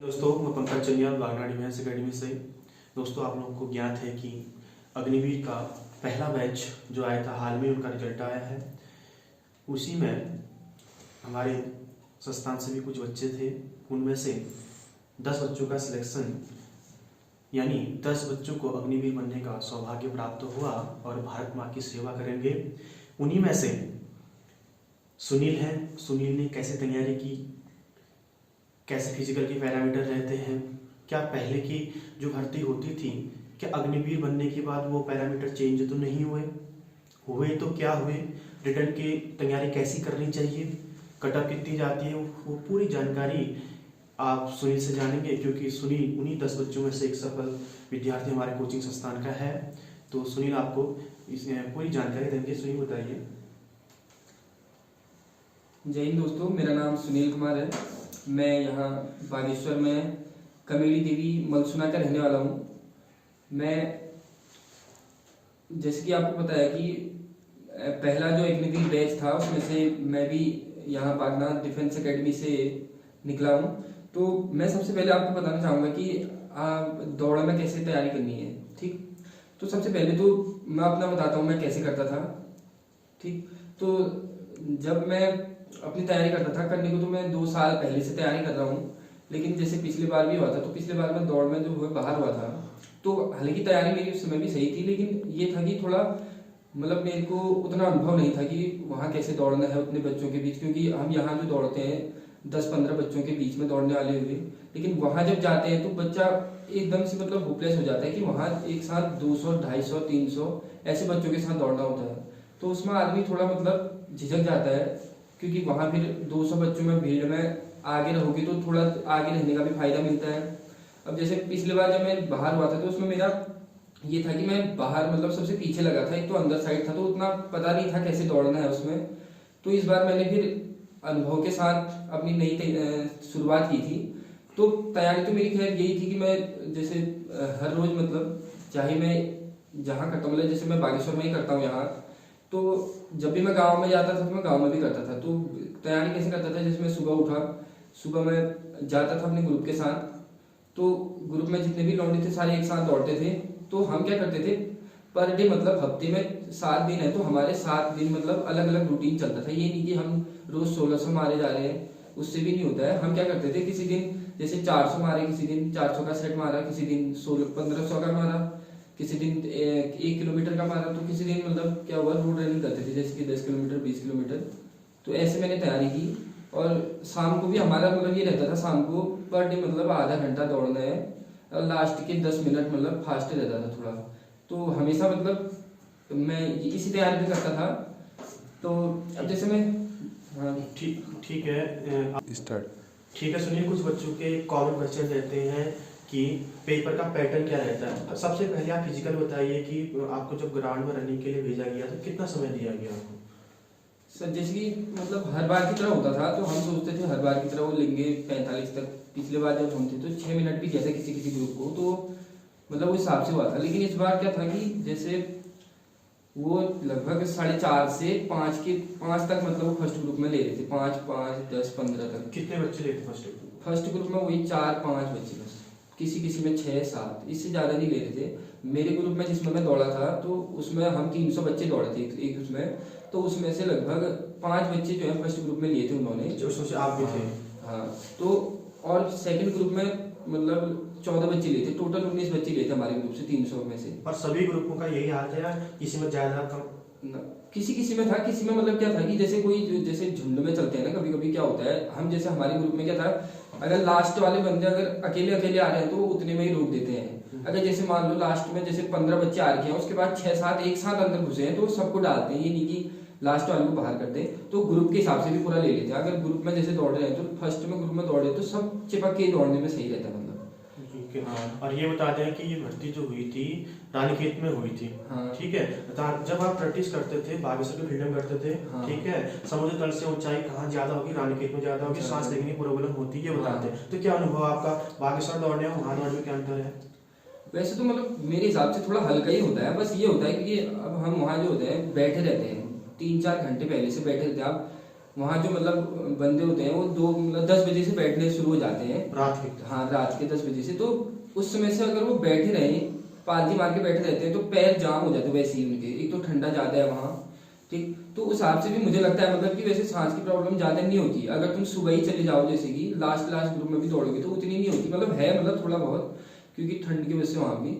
दोस्तों, मैं पंकज चनिया वागनाडी defence academy से। दोस्तों, आप लोगों को ज्ञात है कि अग्निवीर का पहला बैच जो आया था, हाल में उनका रिजल्ट आया है। उसी में हमारे संस्थान से भी कुछ बच्चे थे। उनमें से 10 बच्चों का सिलेक्शन, यानी 10 बच्चों को अग्निवीर बनने का सौभाग्य प्राप्त हुआ और भारत माँ की सेवा करेंगे। उन्हीं में से सुनील हैं। सुनील ने कैसे तैयारी की, कैसे फिजिकल के पैरामीटर रहते हैं, क्या पहले की जो भर्ती होती थी, क्या अग्निवीर बनने के बाद वो पैरामीटर चेंज तो नहीं हुए तो क्या हुए, रिटर्न की तैयारी कैसी करनी चाहिए, कटअप कितनी जाती है, वो पूरी जानकारी आप सुनील से जानेंगे। क्योंकि सुनील उन्हीं 10 बच्चों में से एक सफल विद्यार्थी हमारे कोचिंग संस्थान का है। तो सुनील आपको इस पूरी जानकारी देंगे। सुनील, बताइए। जय हिंद दोस्तों, मेरा नाम सुनील कुमार है। मैं यहाँ बागेश्वर में कमेली देवी मलसुना का रहने वाला हूँ। मैं जैसे कि आपको पता है कि पहला जो अग्निवीर बैच था उसमें से मैं भी यहाँ बागनाथ डिफेंस अकेडमी से निकला हूँ। तो मैं सबसे पहले आपको बताना चाहूँगा कि दौड़ में कैसे तैयारी करनी है। ठीक, तो सबसे पहले तो मैं अपना बताता हूँ मैं कैसे करता था। ठीक, तो जब मैं अपनी तैयारी करता था, करने को तो मैं 2 साल पहले से तैयारी कर रहा हूँ। लेकिन जैसे पिछली बार भी हुआ था, तो पिछले बार में दौड़ में जो हुआ बाहर हुआ था, तो हालांकि तैयारी मेरी उस समय भी सही थी, लेकिन ये था कि थोड़ा मतलब मेरे को उतना अनुभव नहीं था कि वहाँ कैसे दौड़ना है उतने बच्चों के बीच। क्योंकि हम यहाँ जो दौड़ते हैं 10-15 बच्चों के बीच में दौड़ने वाले हुए, लेकिन वहाँ जब जाते हैं तो बच्चा एकदम से मतलब होपलेस हो जाता है कि वहाँ एक साथ 200, 250, 300 ऐसे बच्चों के साथ दौड़ना होता है। तो उसमें आदमी थोड़ा मतलब झिझक जाता है, क्योंकि वहाँ फिर 200 बच्चों में भीड़ में आगे रहोगे तो थोड़ा आगे रहने का भी फायदा मिलता है। अब जैसे पिछले बार जब मैं बाहर हुआ था तो उसमें मेरा ये था कि मैं बाहर मतलब सबसे पीछे लगा था, एक तो अंदर साइड था, तो उतना पता नहीं था कैसे दौड़ना है उसमें। तो इस बार मैंने फिर अनुभव के साथ अपनी नई शुरुआत की थी। तो तैयारी तो मेरी खैर यही थी कि मैं जैसे हर रोज मतलब चाहे मैं जहाँ करता हूँ, मतलब जैसे मैं बागेश्वर में ही करता हूँ यहाँ, तो जब भी मैं गांव में जाता था तो मैं गांव में भी करता था। तो तैयारी कैसे करता था, जैसे मैं सुबह उठा, सुबह मैं जाता था अपने ग्रुप के साथ। तो ग्रुप में जितने भी लौंडे थे सारे एक साथ दौड़ते थे। तो हम क्या करते थे, पर डे मतलब हफ्ते में 7 दिन है तो हमारे 7 दिन मतलब अलग अलग रूटीन चलता था। ये नहीं कि हम रोज 1600 मारे जा रहे हैं, उससे भी नहीं होता है। हम क्या करते थे, किसी दिन जैसे 400 मारे, किसी दिन 400 का सेट मारा, किसी दिन 1500 का मारा, किसी दिन 1 किलोमीटर का मारा, तो किसी दिन मतलब क्या हुआ रोड रनिंग करते थे जैसे कि 10 किलोमीटर 20 किलोमीटर। तो ऐसे मैंने तैयारी की। और शाम को भी हमारा मतलब ये रहता था, शाम को पर डे मतलब आधा घंटा दौड़ना है और लास्ट के 10 मिनट मतलब फास्ट रहता था थोड़ा। तो हमेशा मतलब मैं इसी तैयारी में करता था। तो अब जैसे मैं ठीक है, स्टार्ट। ठीक है सुनील, कुछ बच्चों के कॉमन क्वेश्चन रहते हैं कि पेपर का पैटर्न क्या रहता है। सबसे पहले आप फिजिकल बताइए कि आपको जब ग्राउंड में रनिंग के लिए भेजा गया तो कितना समय दिया गया आपको? सर जैसे कि मतलब हर बार की तरह होता था, तो हम सोचते थे हर बार की तरह वो लेंगे 45 तक। पिछले बार जब हम थे तो 6 मिनट भी दिया था किसी किसी ग्रुप को, तो मतलब उस हिसाब से हुआ था। लेकिन इस बार क्या था कि जैसे वो लगभग 4:30 से 5 तक मतलब वो फर्स्ट ग्रुप में ले रहे थे, 5, 5, 10, 15 तक। कितने बच्चे लेते फर्स्ट ग्रुप में? वही 4-5 बच्चे बस, किसी किसी में 6-7, इससे ज्यादा नहीं ले रहे थे। मेरे ग्रुप में जिसमें मैं दौड़ा था तो उसमें हम 300 बच्चे दौड़े थे एक उसमें। तो उसमें से लगभग 5 बच्चे जो है फर्स्ट ग्रुप में लिए थे उन्होंने, जो उसमें से आप भी थे। हाँ, तो और सेकंड ग्रुप में मतलब 14 बच्चे लिए थे, टोटल 19 बच्चे लिए थे हमारे ग्रुप से 300 में से। और सभी ग्रुपों का यही हाल था या किसी में ज्यादा कम? किसी किसी में था, किसी में मतलब क्या था कि जैसे कोई जैसे झुंड में चलते हैं ना, कभी कभी क्या होता है, हम जैसे हमारे ग्रुप में क्या था, अगर लास्ट वाले बंदे अगर अकेले अकेले आ रहे हैं तो वो उतने में ही रोक देते हैं। अगर जैसे मान लो लास्ट में जैसे 15 बच्चे आ रखे हैं, उसके बाद 6-7 एक साथ अंदर घुसे हैं तो सबको डालते हैं, ये नहीं कि लास्ट वाले को बाहर करते हैं। तो ग्रुप के हिसाब से भी पूरा ले लेते हैं। अगर ग्रुप में जैसे दौड़ रहे हैं तो फर्स्ट में ग्रुप में दौड़े तो सब चिपक के दौड़ने में सही रहता है मतलब। हाँ। और ये बता दें कि ये भर्ती जो हुई थी रानीखेत में हुई थी। हाँ। ठीक है, जब आप प्रैक्टिस करते थे बागेश्वर के फील्ड में करते थे। हाँ। ठीक है, समुद्र तल से ऊंचाई कहाँ ज्यादा होगी? रानीखेत में ज्यादा होगी, सांस लेने की प्रॉब्लम होती है, ये बताते हैं। तो क्या अनुभव आपका बागेश्वर दौड़ने और वहां दौड़ने में क्या अंतर है? वैसे तो मतलब मेरे हिसाब से थोड़ा हल्का ही होता है, बस ये होता है कि अब हम वहाँ जो होते हैं बैठे रहते हैं 3-4 घंटे पहले से बैठे रहते हैं। आप वहाँ जो मतलब बंदे होते हैं वो 10 बजे से बैठने शुरू हो जाते हैं रात के। हाँ, रात के 10 बजे से। तो उस समय से अगर वो बैठे रहे, पालथी मार के बैठे रहते हैं, तो पैर जाम हो जाते हैं वैसे ही उनके। एक तो ठंडा ज़्यादा है वहाँ, ठीक। तो उस हिसाब से भी मुझे लगता है मतलब कि वैसे सांस की प्रॉब्लम ज़्यादा नहीं होती अगर तुम सुबह ही चले जाओ, जैसे कि लास्ट ग्रुप में भी दौड़ोगे तो उतनी नहीं होती। मतलब है मतलब थोड़ा बहुत, क्योंकि ठंड की वजह से वहाँ भी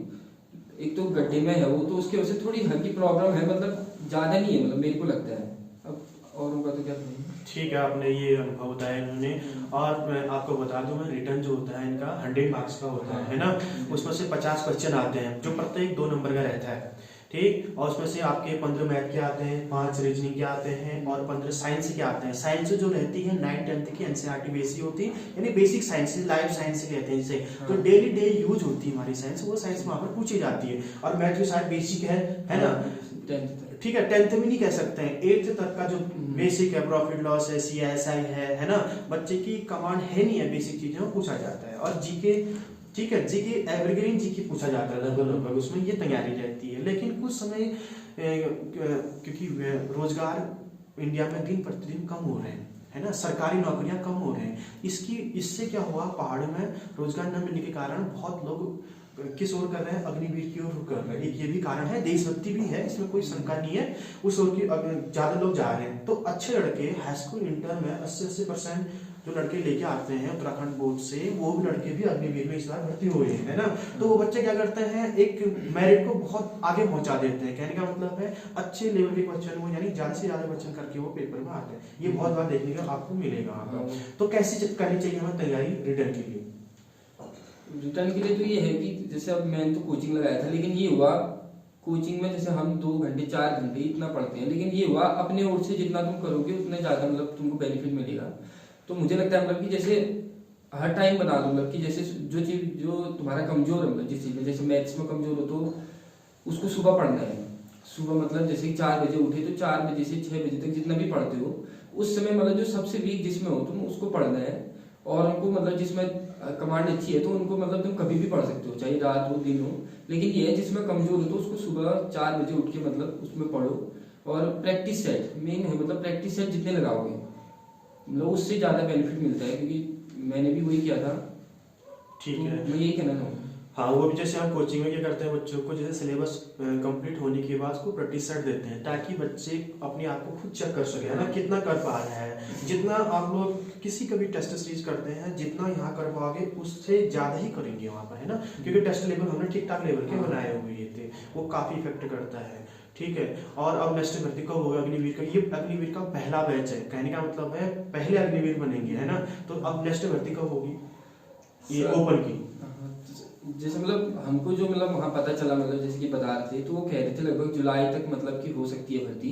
एक तो गड्ढे में है वो, तो उसकी वजह से थोड़ी हल्की प्रॉब्लम है, मतलब ज़्यादा नहीं है, मतलब मेरे को लगता है। अब औरों का तो क्या कहें। ठीक है, आपने ये अनुभव बताया इन्होंने। और मैं आपको बता दूं, मैं रिटर्न जो होता है इनका 100 मार्क्स का होता है ना। उसमें से 50 क्वेश्चन आते हैं जो प्रत्येक 2 नंबर का रहता है, ठीक। और उसमें से आपके 15 मैथ के आते हैं, 5 रीजनिंग के आते हैं और 15 साइंस के आते हैं। साइंस जो रहती है 9 10th की एनसीईआरटी बेसिक होती है, यानी बेसिक साइंस, लाइफ साइंस कहते हैं जिसे। तो डेली डे यूज होती है हमारी साइंस, वो साइंस वहाँ पर पूछी जाती है। और मैथ जो शायद बेसिक है ना, ठीक है। 10th में नहीं कह सकते हैं, 8th तक का जो बेसिक है, प्रॉफिट लॉस है, CSI है ना, बच्चे की कमांड है नहीं है, बेसिक चीजें वो पूछा जाता है। और जीके, ठीक है, जीके एवरग्रीन जीके पूछा जाता है लगभग, उसमें ये तैयारी रहती है। लेकिन कुछ समय क्योंकि रोजगार इंडिया में दिन प्रतिदिन कम हो रहे हैं, है ना, सरकारी नौकरियां कम हो रहे हैं, इससे क्या हुआ, पहाड़ में रोजगार न मिलने के कारण बहुत लोग किस ओर कर रहे हैं, अग्निवीर की ओर कर रहे हैं। एक ये भी कारण है, देशभक्ति भी है, इसमें कोई शंका नहीं है, उस ओर की ज्यादा लोग जा रहे हैं। तो अच्छे लड़के हाई स्कूल इंटर में 80% जो लड़के लेके आते हैं उत्तराखंड बोर्ड से, वो भी लड़के भी अग्निवीर में इस बार भर्ती हुए हैं, है ना। तो वो बच्चे क्या करते हैं, एक मेरिट को बहुत आगे पहुंचा देते हैं। कहने का मतलब है अच्छे लेवल के क्वेश्चन वो, यानी ज्यादा से ज्यादा क्वेश्चन करके वो पेपर में आते हैं। ये बहुत बार देखने का आपको मिलेगा। तो कैसे करनी चाहिए हमें तैयारी रिटर्न के लिए? रिटर्न के लिए तो ये है कि जैसे अब मैंने तो कोचिंग लगाया था, लेकिन ये हुआ कोचिंग में जैसे हम 2 घंटे 4 घंटे इतना पढ़ते हैं, लेकिन ये हुआ अपने ओर से जितना तुम करोगे उतना ज़्यादा मतलब तुमको बेनिफिट मिलेगा। तो मुझे लगता है मतलब कि जैसे हर टाइम बना दो, मतलब कि जैसे जो चीज़ जो तुम्हारा कमजोर है, मतलब जिस चीज़ में जैसे मैथ्स में कमजोर हो तो उसको सुबह पढ़ना है। सुबह मतलब जैसे 4 बजे उठे तो 4 बजे से 6 बजे तक जितना भी पढ़ते हो उस समय मतलब जो सबसे वीक जिसमें हो तुम उसको पढ़ना है। और उनको मतलब जिसमें कमांड अच्छी है तो उनको मतलब तुम कभी भी पढ़ सकते हो, चाहे रात हो दिन हो। लेकिन ये है जिसमें कमजोर हो तो उसको सुबह 4 बजे उठ के मतलब उसमें पढ़ो। और प्रैक्टिस सेट मेन है, मतलब प्रैक्टिस सेट जितने लगाओगे मतलब उससे ज़्यादा बेनिफिट मिलता है, क्योंकि मैंने भी वही किया था। ठीक है, मैं यही कहना चाहूँगा। हाँ, वो भी जैसे हम कोचिंग में क्या करते हैं, बच्चों को जैसे सिलेबस कंप्लीट होने के बाद उसको प्रैक्टिस सेट देते हैं ताकि बच्चे अपने आप को खुद चेक कर सके, है ना, कितना कर पा रहे हैं। जितना आप लोग किसी का भी टेस्ट सीरीज करते हैं, जितना यहाँ कर पाओगे उससे ज़्यादा ही करेंगे वहाँ पर, है ना, क्योंकि टेस्ट लेवल हमने ठीक ठाक लेवल के बनाए हुए थे, वो काफ़ी इफेक्ट करता है। ठीक है। और अब नेक्स्ट भर्ती कब होगा अग्निवीर का? ये अग्निवीर का पहला बैच है, कहने का मतलब है पहले अग्निवीर बनेंगे, है ना। तो अब नेक्स्ट भर्ती कब होगी ये ओपन की? जैसे मतलब हमको जो मतलब वहाँ पता चला, मतलब जैसे कि बता रहे थे तो वो कह रहे थे लगभग जुलाई तक मतलब कि हो सकती है भर्ती।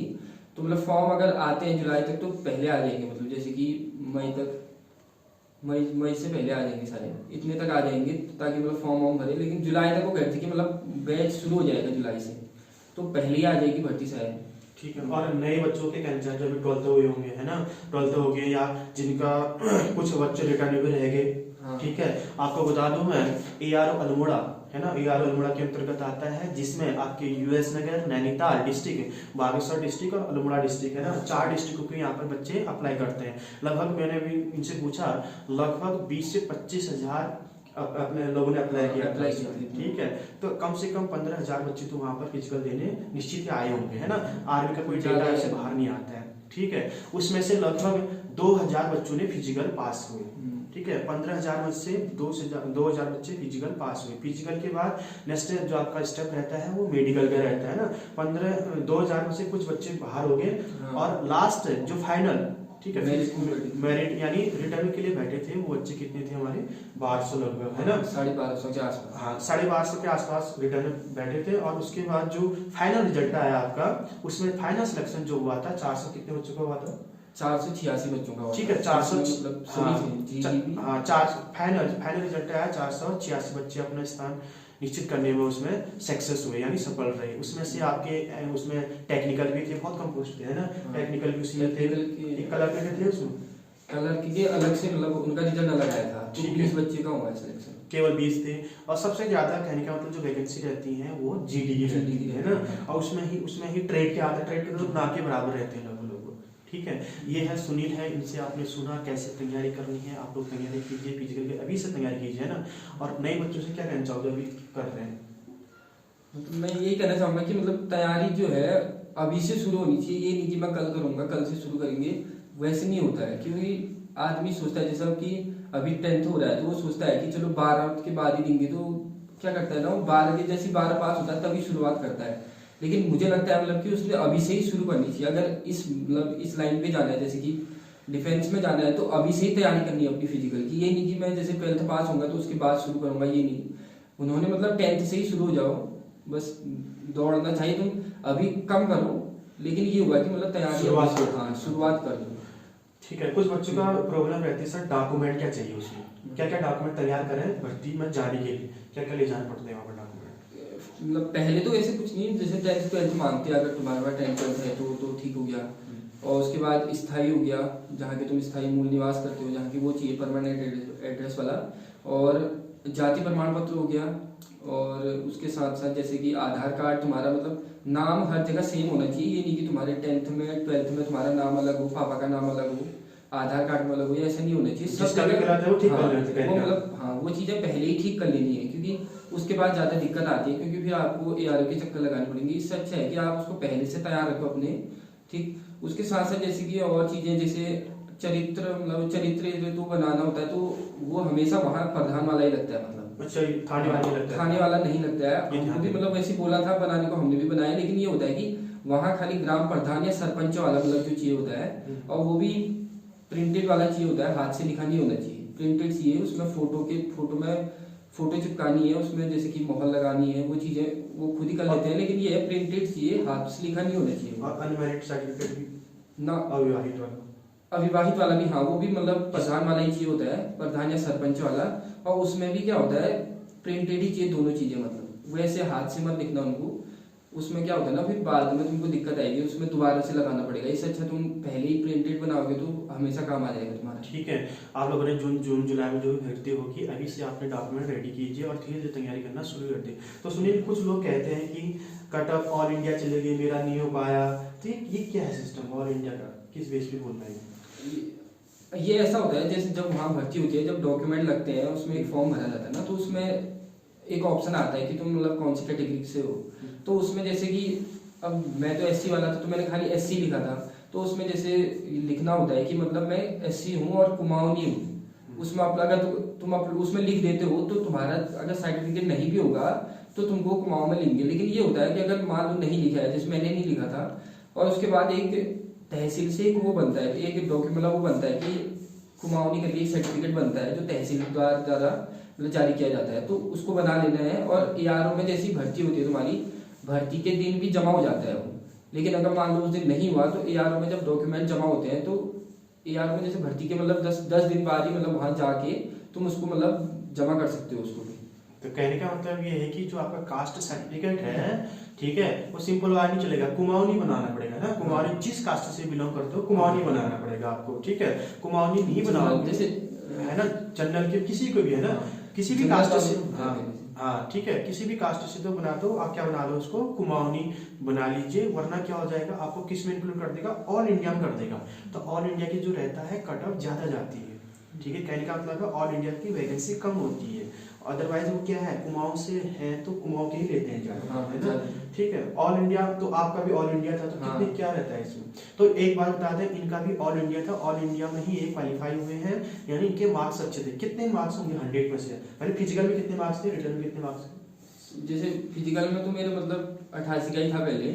तो मतलब फॉर्म अगर आते हैं जुलाई तक तो पहले आ जाएंगे, मतलब जैसे कि मई तक, मई से पहले आ जाएंगे सारे, इतने तक आ जाएंगे ताकि मतलब फॉर्म भरे। लेकिन जुलाई तक वो कह रहे थे कि मतलब बैच शुरू हो जाएगा जुलाई से, तो पहले ही आ जाएगी भर्ती शायद। ठीक है। और नए बच्चों के कैंसर जो भी 12th हुए होंगे, है ना, 12th हो गए या जिनका कुछ बच्चे रिटर्नेबल रह गए, ठीक है, आपको बता दूं मैं ARO अल्मोड़ा, है ना, ARO अल्मोड़ा के अंतर्गत आता है, जिसमें आपके US नगर, नैनीताल डिस्ट्रिक्ट, बागेश्वर डिस्ट्रिक्ट और अल्मोड़ा डिस्ट्रिक्ट, है ना, 4 डिस्ट्रिक्टों के यहाँ पर बच्चे अप्लाई करते हैं। लगभग मैंने भी इनसे पूछा, लगभग 20 से 25 हजार अपने लोगों ने अप्लाई किया, ठीक है। तो कम से कम 15,000 बच्चे तो वहाँ पर फिजिकल देने निश्चित आए होंगे, है ना। आर्मी का कोई डेटा ऐसे बाहर नहीं आता है, ठीक है। उसमें से लगभग 2,000 बच्चों ने फिजिकल पास हुए, ठीक है। 15,000 में से 2,000 बच्चे फिजिकल पास हुए। फिजिकल के बाद नेक्स्ट जो आपका स्टेप रहता है वो मेडिकल का रहता है ना। 2,000 में से कुछ बच्चे बाहर हो गए, और लास्ट जो फाइनल, ठीक है, मेरिट यानी रिटर्न के लिए बैठे थे वो बच्चे कितने थे हमारे? 1200 लगभग, है ना, 1250 के आसपास। हाँ, 1250 के आसपास रिटर्न बैठे थे। और उसके बाद जो फाइनल रिजल्ट आया आपका, उसमें फाइनल सिलेक्शन जो हुआ था 400 कितने बच्चों का हुआ था? 486 बच्चों का, ठीक है। 400 मतलब हाँ, 4 फाइनल रिजल्ट आया, 486 बच्चे अपना स्थान निश्चित करने में उसमें सक्सेस हुए, यानी सफल रहे। उसमें से आपके उसमें टेक्निकल भी थे, बहुत कम पोस्ट थे, है ना, टेक्निकल भी उसमें थे, एक कलर के थे उसमें, कलर के अलग से मतलब उनका रिजल्ट अलग आया था। तो 20 बच्चे का हुआ सिलेक्शन, केवल 20 थे। और सबसे ज्यादा कहने का मतलब जो वैकेंसी रहती है वो GD की रहती है ना, और उसमें ही ट्रेड के आते, ट्रेड के तो ना के बराबर रहते हैं लोग, ठीक है। ये है सुनील है, इनसे आपने सुना कैसे तैयारी करनी है। आप लोग तैयारी कीजिए, फिजिकल की अभी से तैयारी कीजिए, है ना। और नए बच्चों से क्या कहना चाहोगे अभी कर रहे हैं? मतलब मैं यही कहना चाहूंगा कि मतलब तैयारी जो है अभी से शुरू होनी चाहिए। ये नहीं कि मैं कल करूंगा, कल से शुरू करेंगे, वैसे नहीं होता है। क्योंकि आदमी सोचता है जैसा कि अभी 10th हो रहा है तो वो सोचता है कि चलो 12 के बाद ही देंगे, तो क्या करता है ना, वो 12 के जैसे 12 पास होता है तभी शुरुआत करता है। लेकिन मुझे लगता है मतलब कि उसने अभी से ही शुरू करनी चाहिए। अगर इस लाइन पे जाना है, जैसे कि डिफेंस में जाना है, तो अभी से ही तैयारी करनी है अपनी फिजिकल की। ये नहीं कि मैं जैसे 12th पास होऊंगा तो उसके बाद शुरू करूंगा, ये नहीं। उन्होंने मतलब 10th से ही शुरू हो जाओ, बस दौड़ना चाहिए। तुम अभी कम करो, लेकिन ये हुआ कि मतलब तैयारी शुरुआत कर दो। ठीक है। कुछ बच्चों का प्रॉब्लम रहती है सर, डॉक्यूमेंट क्या चाहिए उसमें, क्या क्या डॉक्यूमेंट तैयार करें भर्ती में जाने के लिए, क्या क्या ले जाना पड़ता है वहाँ पर डॉक्यूमेंट? मतलब पहले तो ऐसे कुछ नहीं, जैसे 10th 12th मांगते हैं, अगर तुम्हारे पास 10th 12th है तो ठीक हो गया। और उसके बाद स्थायी हो गया, जहाँ के तुम स्थायी मूल निवास करते हो, जहाँ की वो चाहिए परमानेंट एड्रेस वाला। और जाति प्रमाण पत्र हो गया। और उसके साथ साथ जैसे कि आधार कार्ड, तुम्हारा मतलब नाम हर जगह सेम होना चाहिए। ये नहीं कि तुम्हारे 10th में 12th में तुम्हारा नाम अलग हो, पापा का नाम अलग हो, आधार कार्ड में अलग हो, ऐसा नहीं होना चाहिए। सब जगह वो मतलब हाँ, वो चीजें पहले ही ठीक कर लेनी है, क्योंकि उसके बाद ज्यादा दिक्कत आती है। क्योंकि फिर आपको ARO के चक्कर लगाने पड़ेंगे। इससे अच्छा है कि आप उसको पहले से तैयार रखो अपने, ठीक। उसके साथ साथ जैसे कि और चीजें, जैसे चरित्र, मतलब चरित्र तो बनाना होता है, तो वो हमेशा वहाँ प्रधान वाला ही लगता है। मतलब अच्छा, थाने वाला लगता है, थाने वाला नहीं लगता है। हमको भी मतलब वैसे बोला था बनाने को, हमने भी बनाया। लेकिन ये होता है कि वहाँ खाली ग्राम प्रधान या सरपंच वाला मतलब जो चाहिए होता है, और वो भी प्रिंटेड वाला चाहिए होता है, हाथ से लिखा नहीं होना चाहिए, प्रिंटेड चाहिए। उसमें फोटो में फोटो चिपकानी है, उसमें जैसे कि मोहर लगानी है, वो चीजें वो खुद ही कर लेते हैं। लेकिन ये है प्रिंटेड चाहिए, हाथ से लिखा नहीं होना चाहिए। और अनमैरिड सर्टिफिकेट भी ना, अविवाहित वाला भी, हाँ, वो भी मतलब प्रधान वाला ही चाहिए होता है, प्रधान या सरपंच वाला। और उसमें भी क्या होता है, प्रिंटेड ही चाहिए दोनों चीजें। मतलब वैसे हाथ से मत लिखना उनको। उसमें क्या होता है ना, फिर बाद में तुमको दिक्कत आएगी, उसमें दोबारा से लगाना पड़ेगा। इससे अच्छा तुम पहले ही प्रिंटेड बनाओगे तो हमेशा काम आ जाएगा तुम्हारा। ठीक है। आप लोगों ने जून जुलाई में जो भी भर्ती होगी, अभी से आपने डॉक्यूमेंट रेडी कीजिए और धीरे धीरे तैयारी करना शुरू कर दिए। तो सुनील, कुछ लोग कहते हैं कि कट ऑफ ऑल इंडिया चले गए, मेरा नहीं हो पाया, तो ये क्या है सिस्टम ऑल इंडिया का, किस बेस पे बोल रहे हैं? ये ऐसा होता है, जैसे जब वहाँ भर्ती होती है, जब डॉक्यूमेंट लगते हैं, उसमें एक फॉर्म भरा जाता है ना, तो उसमें एक ऑप्शन आता है कि तुम मतलब कौन सी कैटेगरी से हो। तो उसमें जैसे कि अब मैं तो SC वाला था, तो मैंने खाली SC लिखा था। तो उसमें जैसे लिखना होता है कि मतलब मैं SC हूँ और कुमाऊनी हूँ। उसमें आप अगर तुम उसमें लिख देते हो, तो तुम्हारा अगर सर्टिफिकेट नहीं भी होगा तो तुमको कुमाऊं में लिखेंगे। लेकिन ये होता है कि अगर मान लो नहीं लिखा है, जैसे मैंने नहीं लिखा था, और उसके बाद एक तहसील से एक वो बनता है, एक डॉक्यूमेंट मतलब वो बनता है कि कुमाऊनी करके एक सर्टिफिकेट बनता है, जो तहसील द्वारा मतलब जारी किया जाता है। तो उसको बना लेना है। और ARO में जैसी भर्ती होती है तुम्हारी, भर्ती के दिन भी जमा हो जाता है वो। लेकिन अगर मान लो उस दिन नहीं हुआ, तो ARO में जब डॉक्यूमेंट जमा होते हैं, तो ARO में जैसे भर्ती के मतलब 10 दिन बाद ही मतलब वहां जाके तुम उसको मतलब जमा कर सकते हो उसको भी। तो कहने का मतलब ये है कि जो आपका कास्ट सर्टिफिकेट है, ठीक है, वो सिंपल वाला नहीं चलेगा, कुमाऊनी बनाना पड़ेगा ना। कुमाऊनी जिस कास्ट से बिलोंग करते हो, कुमाऊनी बनाना पड़ेगा आपको, ठीक है। कुमाऊनी नहीं बनाओगे जैसे है ना, जनरल के किसी को भी है ना, किसी भी कास्ट से, हाँ ठीक है, किसी भी कास्ट से तो बना दो आप, क्या बना लो उसको कुमाऊनी बना लीजिए। वरना क्या हो जाएगा, आपको किस में इंक्लूड कर देगा, ऑल इंडिया में कर देगा। तो ऑल इंडिया की जो रहता है कट ऑफ ज्यादा जाती है, ठीक है। कहने का मतलब है ऑल इंडिया की वैकेंसी कम होती है। अदरवाइज वो क्या है, कुमाऊं से है तो कुमाऊं के ही लेते हैं ज्यादा, है ना, ठीक है। ऑल इंडिया तो आपका भी ऑल इंडिया था, तो कितने क्या रहता है इसमें। तो एक बात बता दें, इनका भी ऑल इंडिया था, ऑल इंडिया में ही ये क्वालिफाई हुए हैं, यानी इनके मार्क्स अच्छे थे। कितने मार्क्स होंगे 100 में से? पहले फिजिकल में कितने मार्क्स थे, रिटर्न में कितने मार्क्स थे? जैसे फिजिकल में तो मेरे मतलब 88 का ही था पहले,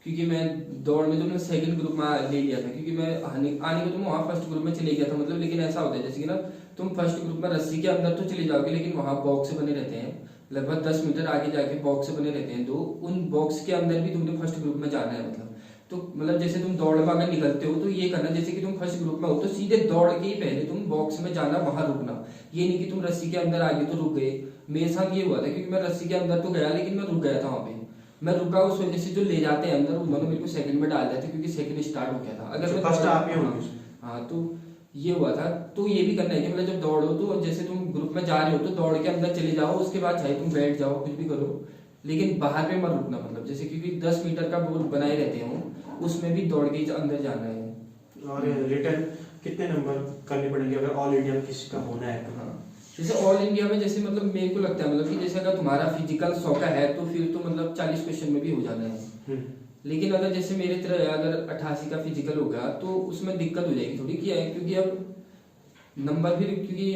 क्योंकि मैं दौड़ में तो मैं सेकंड ग्रुप में ले लिया था। क्योंकि मैं आने को तो मैं वहाँ फर्स्ट ग्रुप में चले गया था मतलब। लेकिन ऐसा होता है जैसे कि ना, तुम फर्स्ट ग्रुप में रस्सी के अंदर तो चले जाओगे, लेकिन वहाँ बॉक्स से बने रहते हैं, लगभग 10 मीटर आगे जाके बॉक्स से बने रहते हैं। तो उन बॉक्स के अंदर भी तुमने फर्स्ट ग्रुप में जाना है मतलब। तो मतलब जैसे तुम दौड़ में अगर निकलते हो, तो ये करना जैसे कि तुम फर्स्ट ग्रुप में हो, तो सीधे दौड़ के ही पहले तुम बॉक्स में जाना, वहां रुकना। ये नहीं कि तुम रस्सी के अंदर आ गए तो रुक गए। मेरे साथ ये हुआ था, क्योंकि मैं रस्सी के अंदर तो गया, लेकिन मैं रुक गया था वहां पे। मैं रुका, उस वजह से जो ले जाते हैं अंदर, उन्होंने मेरे को सेकंड में डाल दिया था, क्योंकि सेकंड स्टार्ट हो गया था। अगर मैं फर्स्ट आप ही होंगे। हाँ, तो ये हुआ था। तो ये भी करना है कि मतलब जब दौड़ो, तो जैसे तुम ग्रुप में जा रहे हो, तो दौड़ के अंदर चले जाओ, उसके बाद चाहे तुम बैठ जाओ, कुछ भी करो, लेकिन बाहर पे मत रुकना। मतलब जैसे क्योंकि 10 मीटर का बोर्ड बनाए रहते हो, उसमें भी दौड़ के अंदर जाना है। और रिटर्न कितने नंबर करने पड़ेंगे अगर ऑल इंडिया में किसी का होना है तो? हाँ, जैसे ऑल इंडिया में जैसे मतलब मेरे को लगता है मतलब कि जैसे अगर तुम्हारा फिजिकल 100 का है तो फिर तो मतलब 40 क्वेश्चन में भी हो जाना है। लेकिन अगर जैसे मेरे तरह है, अगर 88 का फिजिकल होगा तो उसमें दिक्कत हो जाएगी थोड़ी, क्या है क्योंकि अब नंबर फिर क्योंकि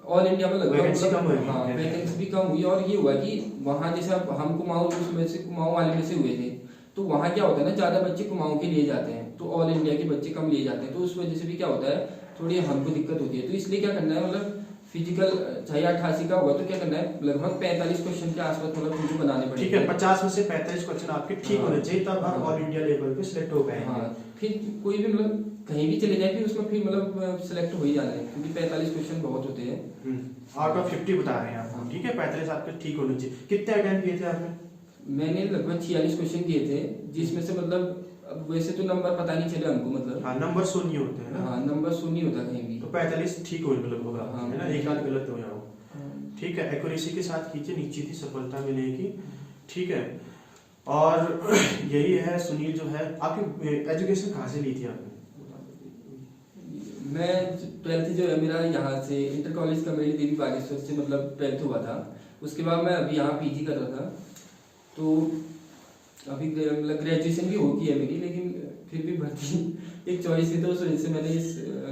ऑल इंडिया में लगभग वैकेंसी कम हुई। हाँ वैकेंसी भी कम हुई। और ये हुआ कि वहाँ जैसे अब हम कुमाऊं उसमें से कुमाऊं वाले में से हुए थे, तो वहाँ क्या होता है ना, ज़्यादा बच्चे कुमाऊं के लिए जाते हैं तो ऑल इंडिया के बच्चे कम लिए जाते हैं, तो उस वजह से भी क्या होता है थोड़ी हमको दिक्कत होती है। तो इसलिए क्या करना है मतलब फिजिकल चाहे 88 का होगा तो क्या करना है लगभग 45 क्वेश्चन के आसपास मतलब तुमको बनाने पड़ेंगे। ठीक है, 50 में से 45 क्वेश्चन आपके ठीक होने चाहिए, तब आप ऑल इंडिया लेवल पे सिलेक्ट हो पाएंगे। हाँ, फिर कोई भी मतलब कहीं भी चले जाए फिर उसमें फिर मतलब सिलेक्ट हो ही जाना है, क्योंकि 45 क्वेश्चन बहुत होते हैं। आउट ऑफ 50 बता रहे हैं आप। हाँ। ठीक है, 45 आपके ठीक होने चाहिए। कितने अटेम्प्ट किए थे आपने? मैंने लगभग 46 क्वेश्चन किए थे, जिसमें से मतलब अब वैसे तो नंबर पता नहीं चले हमको मतलब। हाँ, नंबर शून्य होते हैं ना। हाँ, नंबर शून्य होता कहीं भी। तो 45 ठीक हो मतलब होगा, हाँ, है ना, एक आध गलत हो जाओ। हाँ। ठीक है, एक्यूरेसी के साथ कीजिए, निश्चित ही सफलता मिलेगी। ठीक है, और यही है सुनील जो है। आपकी एजुकेशन कहाँ से ली थी आपने? मैं 12th जो है मेरा यहाँ से इंटर कॉलेज कमेटी देवी बागेश्वर से मतलब 12th हुआ था। उसके बाद मैं अभी यहाँ पीजी कर रहा था, तो अभी मतलब ग्रेजुएशन भी हो गई है मेरी, लेकिन फिर भी भर्ती एक चॉइस थी तो उस वजह से मैंने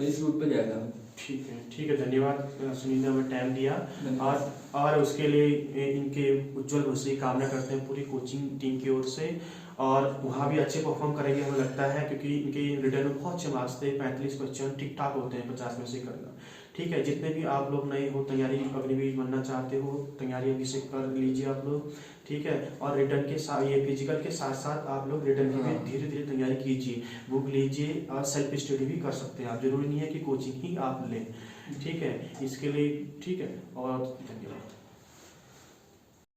इस रूट पे गया था। ठीक है, ठीक है, धन्यवाद सुनील ने हमें टाइम दिया। धन्यवाद। और उसके लिए इनके उज्जवल भविष्य की कामना करते हैं पूरी कोचिंग टीम की ओर से। और वहाँ भी अच्छे परफॉर्म करेंगे हमें लगता है, क्योंकि इनके रिटर्न में बहुत अच्छे मार्क्स थे। 45 क्वेश्चन ठीक ठाक होते हैं 50 में से करना। ठीक है, जितने भी आप लोग नए हो, तैयारी अग्निवीर बनना चाहते हो, तैयारी अभी से कर लीजिए आप लोग। ठीक है, और रिटर्न के साथ ये फिजिकल के साथ साथ आप लोग रिटर्न की भी धीरे धीरे तैयारी कीजिए, बुक लीजिए और सेल्फ स्टडी भी कर सकते हैं आप। जरूरी नहीं है कि कोचिंग ही आप लें। ठीक है, इसके लिए ठीक है, और धन्यवाद।